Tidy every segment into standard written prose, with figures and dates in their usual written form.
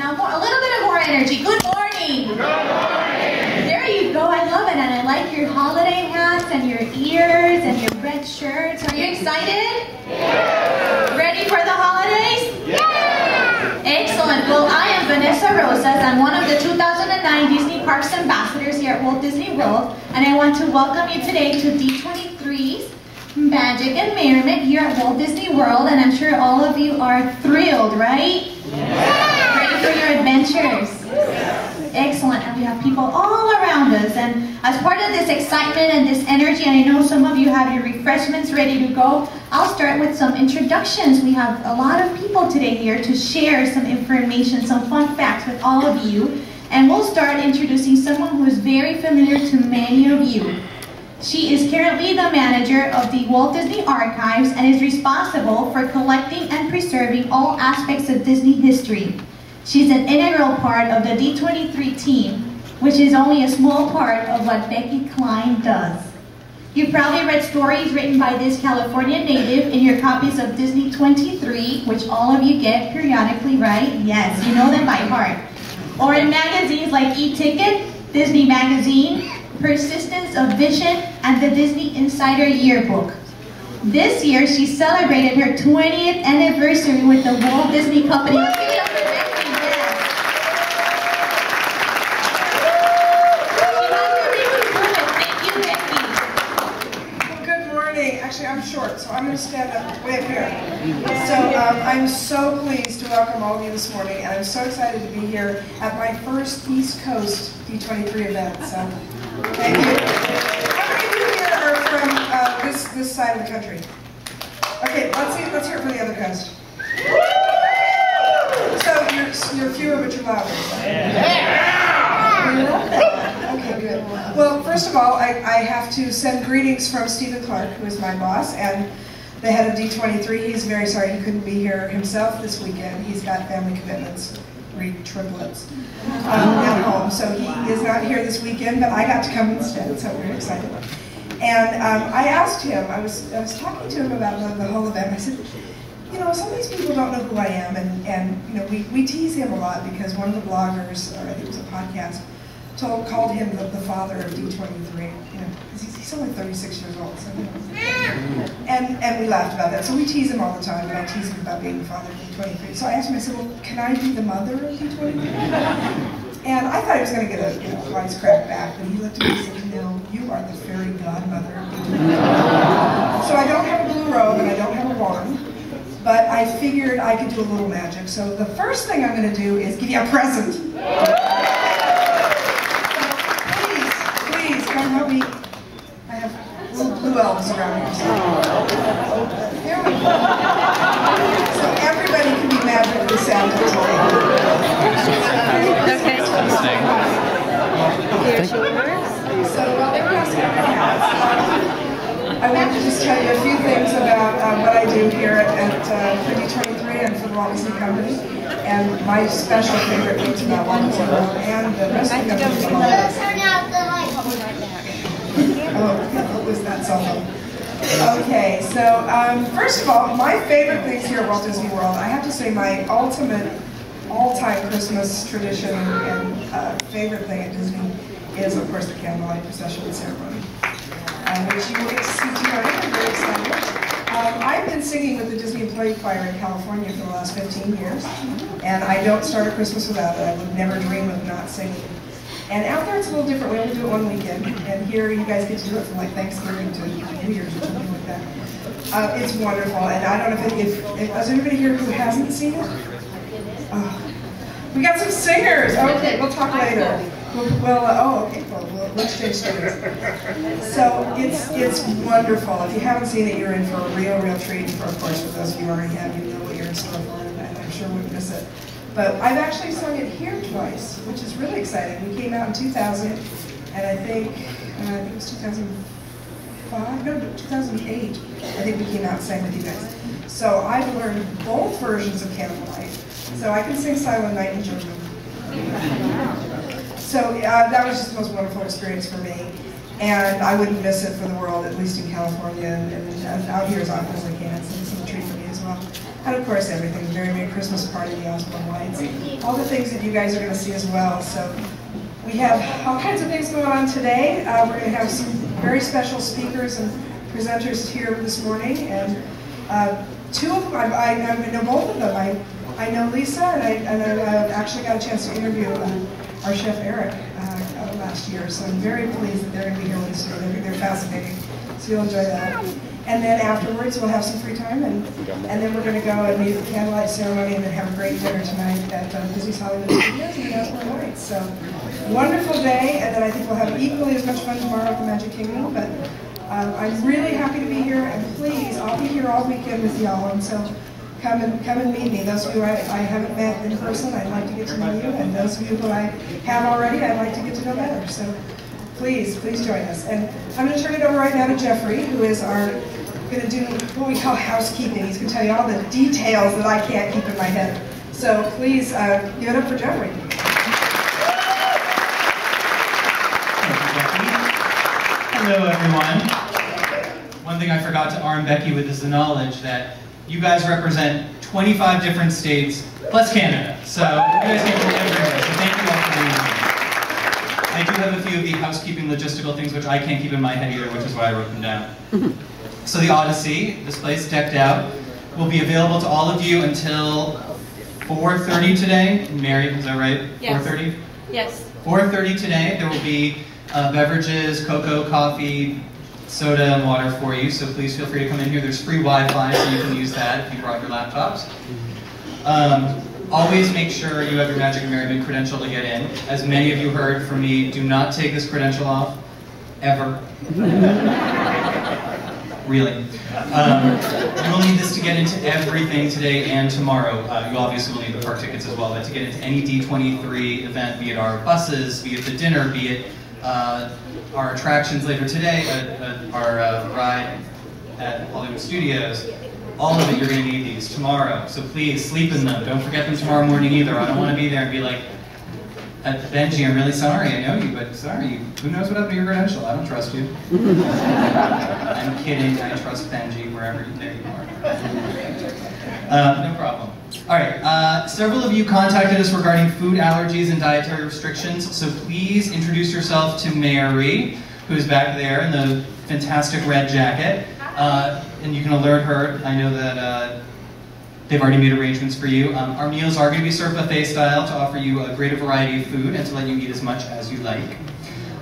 now a little bit of more energy. Good morning. Good morning. There you go. I love it, and I like your holiday hats and your ears and your red shirts. Are you excited? Yeah. Ready for the holidays? Yeah. Excellent. Well, I am Vanessa Rosas. I'm one of the 2009 Disney Parks Ambassadors here at Walt Disney World, and I want to welcome you today to D23's Magic and Merriment here at Walt Disney World, and I'm sure all of you are thrilled, right? Yeah. Ready for your adventures? Excellent, and we have people all around us, and as part of this excitement and this energy, and I know some of you have your refreshments ready to go, I'll start with some introductions. We have a lot of people today here to share some information, some fun facts with all of you, and we'll start introducing someone who is very familiar to many of you. She is currently the manager of the Walt Disney Archives and is responsible for collecting and preserving all aspects of Disney history. She's an integral part of the D23 team, which is only a small part of what Becky Klein does. You've probably read stories written by this California native in your copies of Disney 23, which all of you get periodically, right? Yes, you know them by heart. Or in magazines like E-Ticket, Disney Magazine, Persistence of Vision, and the Disney Insider Yearbook. This year, she celebrated her 20th anniversary with the Walt Disney Company. Let's give it up for Becky, yes. She has everything to prove it. Thank you, Becky. Well, good morning. Actually, I'm short, so I'm going to stand up way up here. So I'm so pleased to welcome all of you this morning, and I'm so excited to be here at my first East Coast D23 event. So. Thank you. How many of you here are from this side of the country? Okay, let's hear it for the other coast. So you're fewer but you're louder. Yeah. Okay, good. Well, first of all, I have to send greetings from Stephen Clark, who is my boss and the head of D23. He's very sorry he couldn't be here himself this weekend. He's got family commitments. 3 triplets at home, so he is not here this weekend, but I got to come instead, so we're excited. And I asked him, I was talking to him about the whole event. I said, you know, some of these people don't know who I am, and you know, we tease him a lot because one of the bloggers, or I think it was a podcast, called him the father of D23. You know, he's only 36 years old, so you know. And we laughed about that. So we tease him all the time, and I tease him about being the father of D23. So I asked him, I said, well, can I be the mother of D23? And I thought he was going to get a wisecrack back, but he looked at me and said, no, you are the fairy godmother of D23. So I don't have a blue robe and I don't have a wand, but I figured I could do a little magic. So the first thing I'm going to do is give you a present. Please, come help me. I have little blue elves around here. So. There we go. So everybody can be magically Santa today. Okay. Here's yours. So while they're passing out the hats, I want to just tell you a few things about what I do here at D23 and for the Walt Disney Company, and my special favorite things about Walt Disney World and the rest of the company. Oh, what was that song? Okay, so first of all, my favorite things here at Walt Disney World, I have to say my ultimate, all-time Christmas tradition and favorite thing at Disney is, of course, the candlelight procession and ceremony, which you will get to see tonight. I'm very excited. I've been singing with the Disney Employee Choir in California for the last 15 years, and I don't start a Christmas without it. I would never dream of not singing. And out there it's a little different. We only do it one weekend, and here you guys get to do it from like Thanksgiving to New Year's or something like that. It's wonderful, and I don't know if is anybody here who hasn't seen it? We got some singers. Okay, we'll talk later. We'll exchange stories. So it's wonderful. If you haven't seen it, you're in for a real treat. Of course, for those of you who already have, you know what you're in store for, and I'm sure wouldn't miss it. But I've actually sung it here twice, which is really exciting. We came out in 2000, and I think it was 2005, no, 2008. I think we came out and sang with you guys. So I've learned both versions of Candlelight. So I can sing Silent Night in German. So that was just the most wonderful experience for me. And I wouldn't miss it for the world, at least in California, and out here as often as I can. So it's a treat for me as well. And of course, everything, the Merry Merry Christmas Party, the Osborne Lights, all the things that you guys are going to see as well. So we have all kinds of things going on today. We're going to have some very special speakers and presenters here this morning. And two of them, I know both of them. I know Lisa, and I actually got a chance to interview our chef Eric last year. So I'm very pleased that they're going to be here with us today. They're fascinating. So you'll enjoy that. And then afterwards, we'll have some free time, and then we're going to go and meet at the candlelight ceremony and then have a great dinner tonight at Disney's Hollywood Studios and the Osborne Lights. So, wonderful day, and then I think we'll have equally as much fun tomorrow at the Magic Kingdom. But I'm really happy to be here, and please, I'll be here all weekend with y'all, and so come and meet me. Those of you I haven't met in person, I'd like to get to know you, and those of you who I have already, I'd like to get to know better. So, please join us. And I'm going to turn it over right now to Jeffrey, who is going to do what we call housekeeping. He's going to tell you all the details that I can't keep in my head. So please give it up for Jeffrey. Hello, everyone. One thing I forgot to arm Becky with is the knowledge that you guys represent 25 different states plus Canada. So you guys came from everywhere. So thank you all for being here. I do have a few of the housekeeping logistical things which I can't keep in my head either, which is why I wrote them down. So the Odyssey, this place decked out, will be available to all of you until 4:30 today. Mary, is that right? Yes. 4:30? Yes. 4:30 today. There will be beverages, cocoa, coffee, soda, and water for you, so please feel free to come in here. There's free Wi-Fi, so you can use that if you brought your laptops. Always make sure you have your Magic and Merriment credential to get in. As many of you heard from me, do not take this credential off, ever. Really. You will need this to get into everything today and tomorrow. You obviously will need the park tickets as well, but to get into any D23 event, be it our buses, be it the dinner, be it our attractions later today, our ride at Hollywood Studios, all of it, you're going to need these tomorrow. So please, sleep in them. Don't forget them tomorrow morning either. I don't want to be there and be like, Benji, I'm really sorry, I know you, but sorry, who knows what happened to your credential? I don't trust you. I'm kidding, I trust Benji wherever there you are. No problem. All right, several of you contacted us regarding food allergies and dietary restrictions, so please introduce yourself to Mary, who's back there in the fantastic red jacket, and you can alert her. I know that they've already made arrangements for you. Our meals are going to be served buffet style to offer you a greater variety of food and to let you eat as much as you like.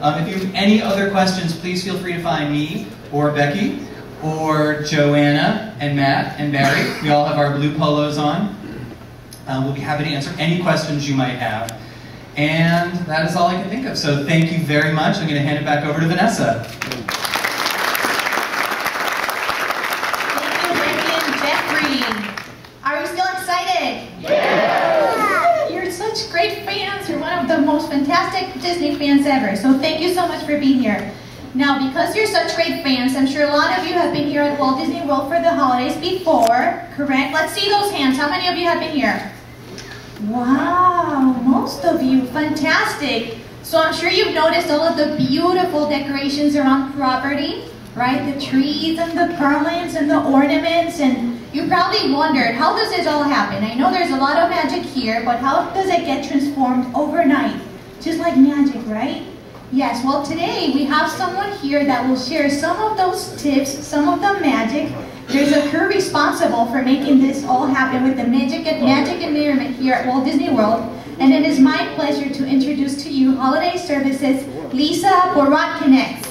If you have any other questions, please feel free to find me or Becky or Joanna and Matt and Barry. We all have our blue polos on. We'll be happy to answer any questions you might have. And that is all I can think of. So thank you very much. I'm going to hand it back over to Vanessa. Are you still excited? Yeah! You're such great fans. You're one of the most fantastic Disney fans ever. So thank you so much for being here. Now, because you're such great fans, I'm sure a lot of you have been here at Walt Disney World for the holidays before, correct? Let's see those hands. How many of you have been here? Wow, most of you. Fantastic. So I'm sure you've noticed all of the beautiful decorations around property, right? The trees and the garlands and the ornaments, and you probably wondered, how does this all happen? I know there's a lot of magic here, but how does it get transformed overnight? Just like magic, right? Yes, well today we have someone here that will share some of those tips, some of the magic. There's a crew responsible for making this all happen with the Magic and Merriment here at Walt Disney World. And it is my pleasure to introduce to you Holiday Services, Lisa Boratkinix.